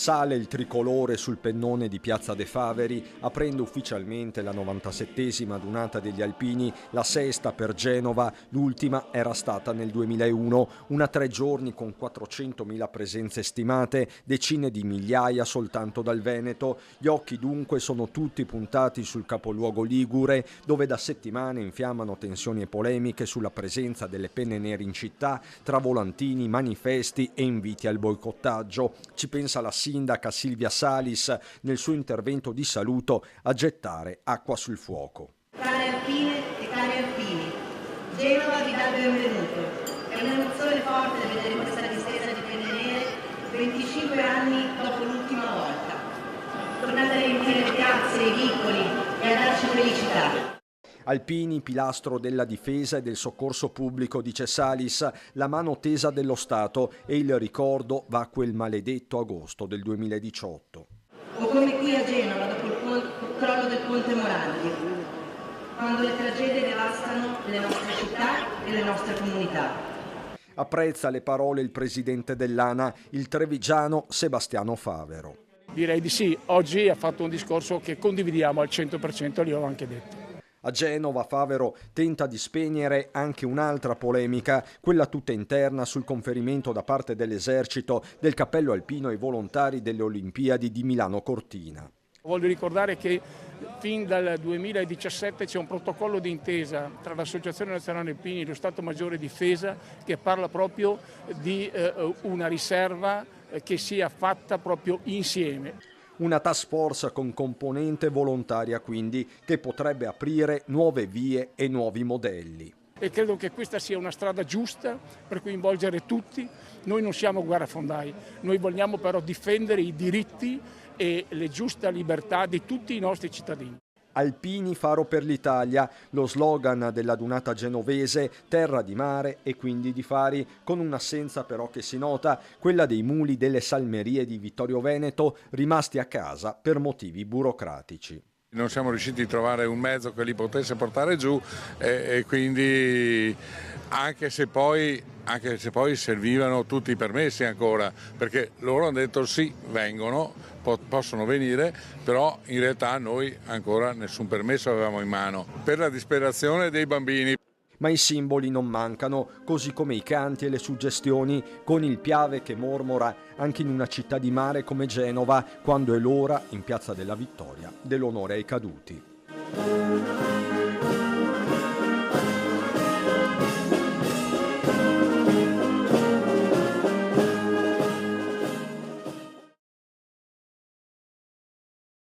Sale il tricolore sul pennone di Piazza De Faveri, aprendo ufficialmente la 97esima adunata degli alpini, la sesta per Genova, l'ultima era stata nel 2001, una 3 giorni con 400.000 presenze stimate, decine di migliaia soltanto dal Veneto. Gli occhi dunque sono tutti puntati sul capoluogo ligure, dove da settimane infiammano tensioni e polemiche sulla presenza delle penne nere in città, tra volantini, manifesti e inviti al boicottaggio. Ci pensa la sindaca Silvia Salis nel suo intervento di saluto a gettare acqua sul fuoco. Care alpine e cari alpini, Genova vi dà il benvenuto. È un'emozione forte vedere questa distesa di penne nere 25 anni dopo l'ultima volta. Tornate a riempire le piazze e i vicoli e a darci felicità. Alpini, pilastro della difesa e del soccorso pubblico, dice Salis, la mano tesa dello Stato, e il ricordo va a quel maledetto agosto del 2018. O come qui a Genova dopo il crollo del Ponte Morandi, quando le tragedie devastano le nostre città e le nostre comunità. Apprezza le parole il presidente dell'ANA, il trevigiano Sebastiano Favero. Direi di sì, oggi ha fatto un discorso che condividiamo al 100%, li ho anche detto. A Genova Favero tenta di spegnere anche un'altra polemica, quella tutta interna sul conferimento da parte dell'esercito del cappello alpino ai volontari delle Olimpiadi di Milano Cortina. Voglio ricordare che fin dal 2017 c'è un protocollo d'intesa tra l'Associazione Nazionale Alpini e lo Stato Maggiore Difesa che parla proprio di una riserva che sia fatta proprio insieme. Una task force con componente volontaria quindi, che potrebbe aprire nuove vie e nuovi modelli. E credo che questa sia una strada giusta per coinvolgere tutti. Noi non siamo guerrafondai, noi vogliamo però difendere i diritti e le giuste libertà di tutti i nostri cittadini. Alpini faro per l'Italia, lo slogan dell'adunata genovese, terra di mare e quindi di fari, con un'assenza però che si nota, quella dei muli delle salmerie di Vittorio Veneto rimasti a casa per motivi burocratici. Non siamo riusciti a trovare un mezzo che li potesse portare giù e quindi anche se poi servivano tutti i permessi ancora, perché loro hanno detto sì, vengono, possono venire, però in realtà noi ancora nessun permesso avevamo in mano, per la disperazione dei bambini. Ma i simboli non mancano, così come i canti e le suggestioni, con il Piave che mormora anche in una città di mare come Genova, quando è l'ora, in Piazza della Vittoria, dell'onore ai caduti.